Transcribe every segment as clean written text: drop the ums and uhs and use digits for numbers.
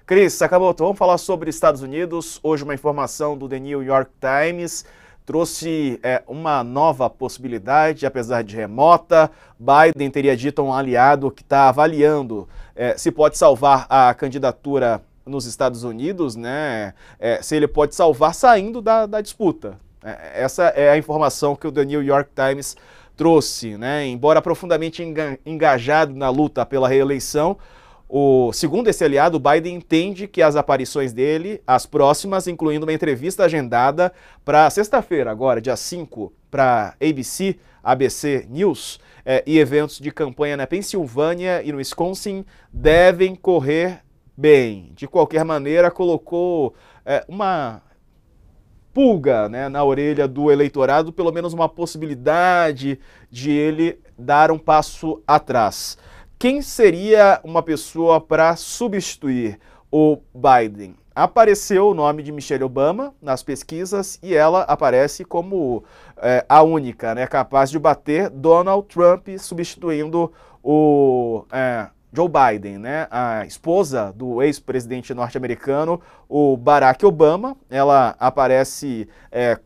Cris Sakamoto, vamos falar sobre Estados Unidos. Hoje uma informação do The New York Times trouxe uma nova possibilidade, apesar de remota. Biden teria dito a um aliado que está avaliando se pode salvar a candidatura nos Estados Unidos, né? Se ele pode salvar saindo da disputa. Essa é a informação que o The New York Times trouxe, né? Embora profundamente engajado na luta pela reeleição, segundo esse aliado, o Biden entende que as aparições dele, as próximas, incluindo uma entrevista agendada para sexta-feira, agora, dia 5, para ABC News, e eventos de campanha na Pensilvânia e no Wisconsin, devem correr bem. De qualquer maneira, colocou uma pulga, né, na orelha do eleitorado, pelo menos uma possibilidade de ele dar um passo atrás. Quem seria uma pessoa para substituir o Biden? Apareceu o nome de Michelle Obama nas pesquisas e ela aparece como a única, né, capaz de bater Donald Trump, substituindo o Joe Biden, né, a esposa do ex-presidente norte-americano, o Barack Obama. Ela aparece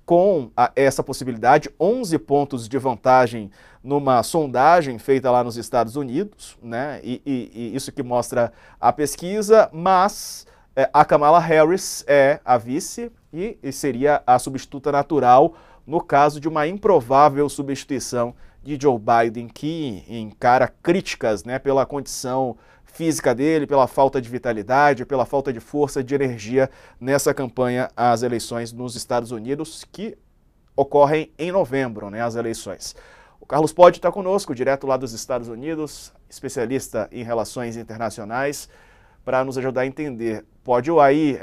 com essa possibilidade, 11 pontos de vantagem numa sondagem feita lá nos Estados Unidos, né, e isso que mostra a pesquisa, mas a Kamala Harris é a vice e seria a substituta natural no caso de uma improvável substituição de Joe Biden, que encara críticas, né, pela condição física dele, pela falta de vitalidade, pela falta de força, de energia nessa campanha às eleições nos Estados Unidos, que ocorrem em novembro, né, as eleições. O Carlos Pode está conosco, direto lá dos Estados Unidos, especialista em relações internacionais, para nos ajudar a entender. Pode o aí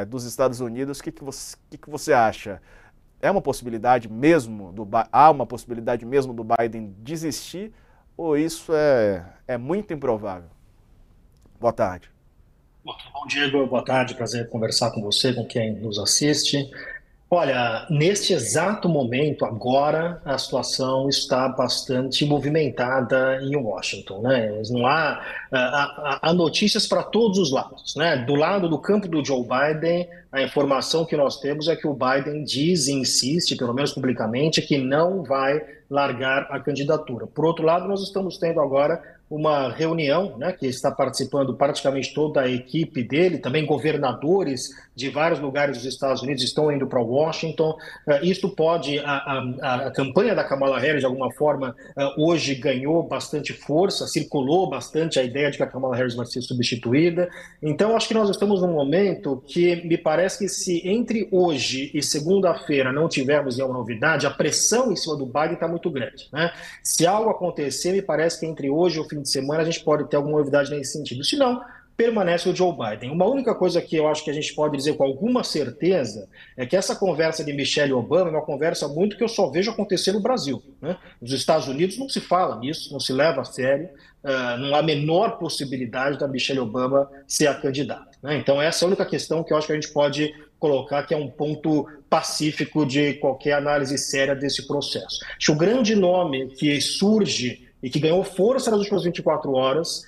dos Estados Unidos, o que você acha? Há uma possibilidade mesmo do Biden desistir, ou isso é muito improvável? Boa tarde. Bom, Diego, boa tarde, prazer conversar com você, com quem nos assiste. Olha, neste exato momento, agora, a situação está bastante movimentada em Washington, né? Não há notícias para todos os lados, né? Do lado do campo do Joe Biden, a informação que nós temos é que o Biden diz e insiste, pelo menos publicamente, que não vai largar a candidatura. Por outro lado, nós estamos tendo agora uma reunião, né, que está participando praticamente toda a equipe dele, também governadores de vários lugares dos Estados Unidos estão indo para Washington. Isto pode, a campanha da Kamala Harris, de alguma forma, hoje ganhou bastante força, circulou bastante a ideia de que a Kamala Harris vai ser substituída. Então, acho que nós estamos num momento que me parece que se entre hoje e segunda-feira não tivermos nenhuma novidade, a pressão em cima do Biden está muito grande, né? Se algo acontecer, me parece que entre hoje e o fim de semana a gente pode ter alguma novidade nesse sentido. Se não, permanece o Joe Biden. Uma única coisa que eu acho que a gente pode dizer com alguma certeza é que essa conversa de Michelle Obama é uma conversa muito que eu só vejo acontecer no Brasil, né? Nos Estados Unidos não se fala nisso, não se leva a sério, não há a menor possibilidade da Michelle Obama ser a candidata, né? Então essa é a única questão que eu acho que a gente pode colocar que é um ponto pacífico de qualquer análise séria desse processo. Acho que o grande nome que surge e que ganhou força nas últimas 24 horas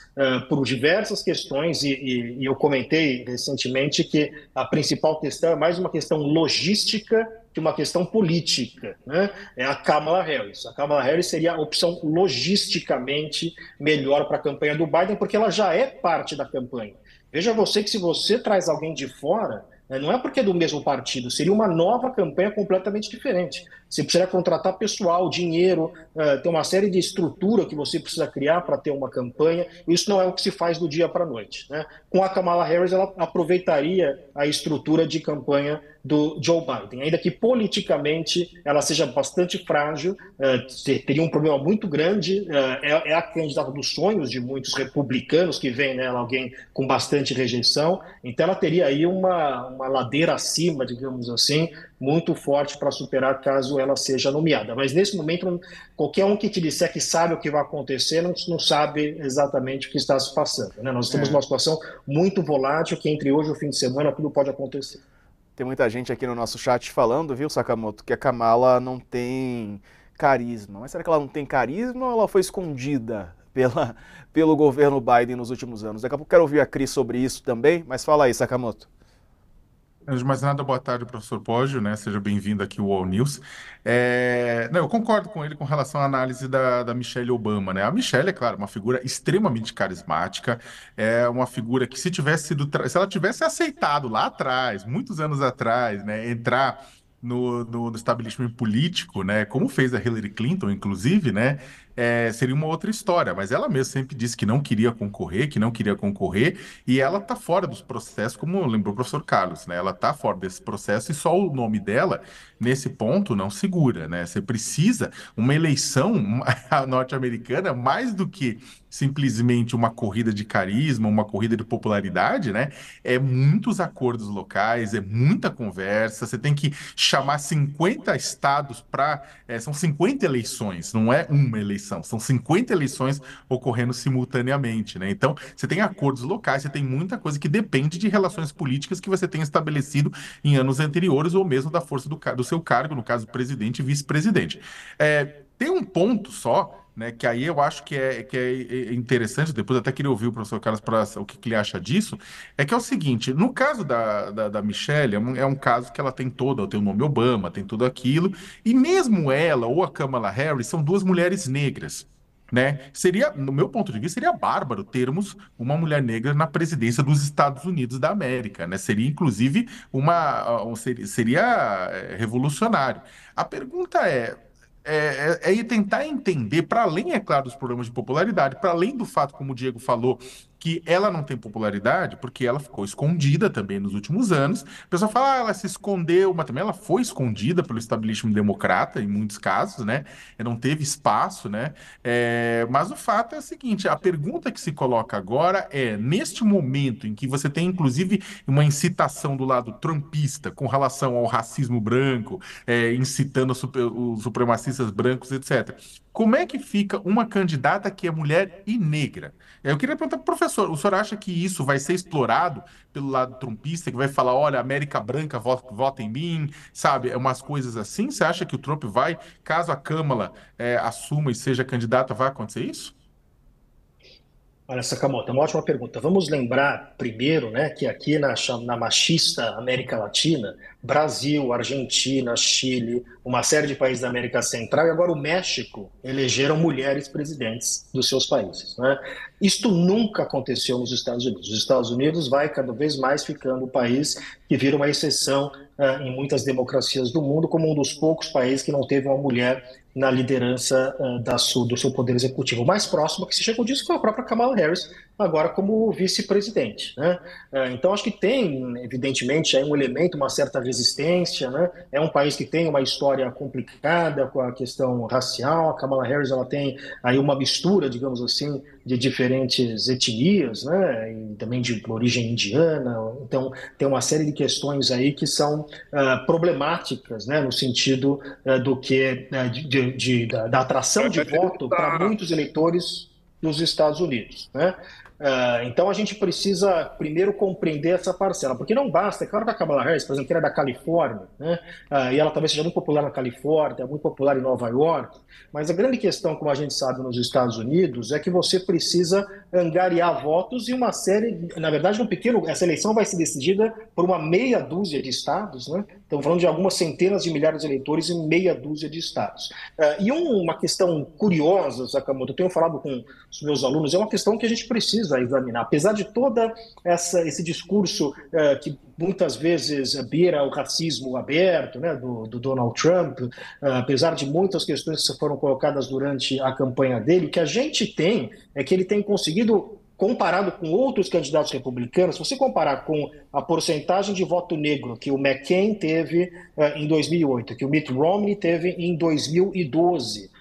por diversas questões, e eu comentei recentemente que a principal questão é mais uma questão logística que uma questão política, né? É a Kamala Harris. A Kamala Harris seria a opção logisticamente melhor para a campanha do Biden, porque ela já é parte da campanha. Veja você que se você traz alguém de fora, não é porque é do mesmo partido, seria uma nova campanha completamente diferente. Você precisaria contratar pessoal, dinheiro, tem uma série de estrutura que você precisa criar para ter uma campanha. Isso não é o que se faz do dia para a noite, né? Com a Kamala Harris, ela aproveitaria a estrutura de campanha do Joe Biden, ainda que politicamente ela seja bastante frágil, teria um problema muito grande, é a candidata dos sonhos de muitos republicanos que veem nela alguém com bastante rejeição, então ela teria aí uma ladeira acima, digamos assim, muito forte para superar caso ela seja nomeada. Mas nesse momento, qualquer um que te disser que sabe o que vai acontecer não sabe exatamente o que está se passando, né? Nós estamos numa situação muito volátil que entre hoje e o fim de semana tudo pode acontecer. Tem muita gente aqui no nosso chat falando, viu, Sakamoto, que a Kamala não tem carisma. Mas será que ela não tem carisma ou ela foi escondida pela, pelo governo Biden nos últimos anos. Daqui a pouco quero ouvir a Cris sobre isso também, mas fala aí, Sakamoto. Antes de mais nada, boa tarde, professor Poggio, né? Seja bem-vindo aqui ao All News. Não, eu concordo com ele com relação à análise da Michelle Obama, né? A Michelle, é claro, uma figura extremamente carismática, é uma figura que se tivesse sido, se ela tivesse aceitado lá atrás, muitos anos atrás, né, entrar no establishment político, né, como fez a Hillary Clinton, inclusive, né, seria uma outra história. Mas ela mesma sempre disse que não queria concorrer, e ela está fora dos processos, como lembrou o professor Carlos, né? Ela está fora desse processo e só o nome dela, nesse ponto, não segura, né? Você precisa uma eleição norte-americana mais do que simplesmente uma corrida de carisma, uma corrida de popularidade, né? É muitos acordos locais, é muita conversa. Você tem que chamar 50 estados para. São 50 eleições, não é uma eleição, são 50 eleições ocorrendo simultaneamente, né? Então, você tem acordos locais, você tem muita coisa que depende de relações políticas que você tem estabelecido em anos anteriores ou mesmo da força do seu cargo, no caso, presidente e vice-presidente. Tem um ponto só, né, que aí eu acho que é interessante, depois até queria ouvir o professor Carlos para o que ele acha disso, é que é o seguinte, no caso da Michelle, é um caso que ela tem o nome Obama, tem tudo aquilo, e mesmo ela ou a Kamala Harris são duas mulheres negras. Né? Seria, no meu ponto de vista, seria bárbaro termos uma mulher negra na presidência dos Estados Unidos da América, né? Seria, inclusive, seria revolucionário. A pergunta é tentar entender, para além, é claro, dos problemas de popularidade, para além do fato, como o Diego falou, que ela não tem popularidade, porque ela ficou escondida também nos últimos anos. O pessoal fala, ela se escondeu, mas também ela foi escondida pelo establishment democrata, em muitos casos, né? Não teve espaço, né? Mas o fato é o seguinte, a pergunta que se coloca agora é, neste momento em que você tem, inclusive, uma incitação do lado trumpista com relação ao racismo branco, incitando os supremacistas brancos, etc. Como é que fica uma candidata que é mulher e negra? Eu queria perguntar para o professor, o senhor acha que isso vai ser explorado pelo lado trumpista, que vai falar, olha, América Branca vota em mim, sabe? Umas coisas assim. Você acha que o Trump vai, caso a Câmara assuma e seja candidata, vai acontecer isso? Olha, Sakamoto, é uma ótima pergunta. Vamos lembrar primeiro, né, que aqui na machista América Latina, Brasil, Argentina, Chile, uma série de países da América Central e agora o México elegeram mulheres presidentes dos seus países, né? Isto nunca aconteceu nos Estados Unidos. Os Estados Unidos vai cada vez mais ficando o país que vira uma exceção em muitas democracias do mundo, como um dos poucos países que não teve uma mulher na liderança do seu poder executivo. O mais próximo que se chegou disso foi a própria Kamala Harris, agora como vice-presidente, né? Então, acho que tem, evidentemente, aí um elemento, uma certa resistência, né? É um país que tem uma história complicada com a questão racial. A Kamala Harris, ela tem aí uma mistura, digamos assim, de diferentes etnias, né? E também de origem indiana. Então, tem uma série de questões aí que são problemáticas, né? No sentido do que da atração de voto para muitos eleitores nos Estados Unidos, né? Então a gente precisa primeiro compreender essa parcela, porque não basta, é claro que a Kamala Harris, por exemplo, que era da Califórnia, né? E ela talvez seja muito popular na Califórnia, muito popular em Nova York, mas a grande questão, como a gente sabe nos Estados Unidos, é que você precisa angariar votos e uma série, na verdade, essa eleição vai ser decidida por uma meia dúzia de estados, né? Estamos falando de algumas centenas de milhares de eleitores em meia dúzia de estados. E uma questão curiosa, Sakamoto, eu tenho falado com os meus alunos, é uma questão que a gente precisa examinar. Apesar de todo esse discurso que muitas vezes beira o racismo aberto, né, do Donald Trump, apesar de muitas questões que foram colocadas durante a campanha dele, o que a gente tem é que ele tem conseguido, comparado com outros candidatos republicanos, se você comparar com a porcentagem de voto negro que o McCain teve em 2008, que o Mitt Romney teve em 2012,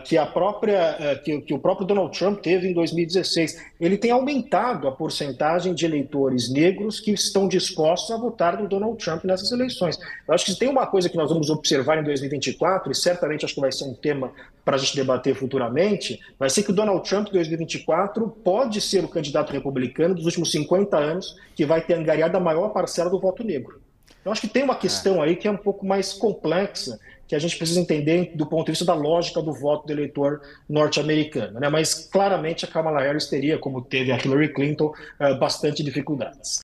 que o próprio Donald Trump teve em 2016, ele tem aumentado a porcentagem de eleitores negros que estão dispostos a votar no Donald Trump nessas eleições. Eu acho que se tem uma coisa que nós vamos observar em 2024, e certamente acho que vai ser um tema para a gente debater futuramente, vai ser que o Donald Trump, em 2024, pode ser o candidato republicano dos últimos 50 anos que vai ter angariado a maior parcela do voto negro. Eu acho que tem uma questão aí que é um pouco mais complexa que a gente precisa entender do ponto de vista da lógica do voto do eleitor norte-americano, né? Mas claramente a Kamala Harris teria, como teve a Hillary Clinton, bastante dificuldades.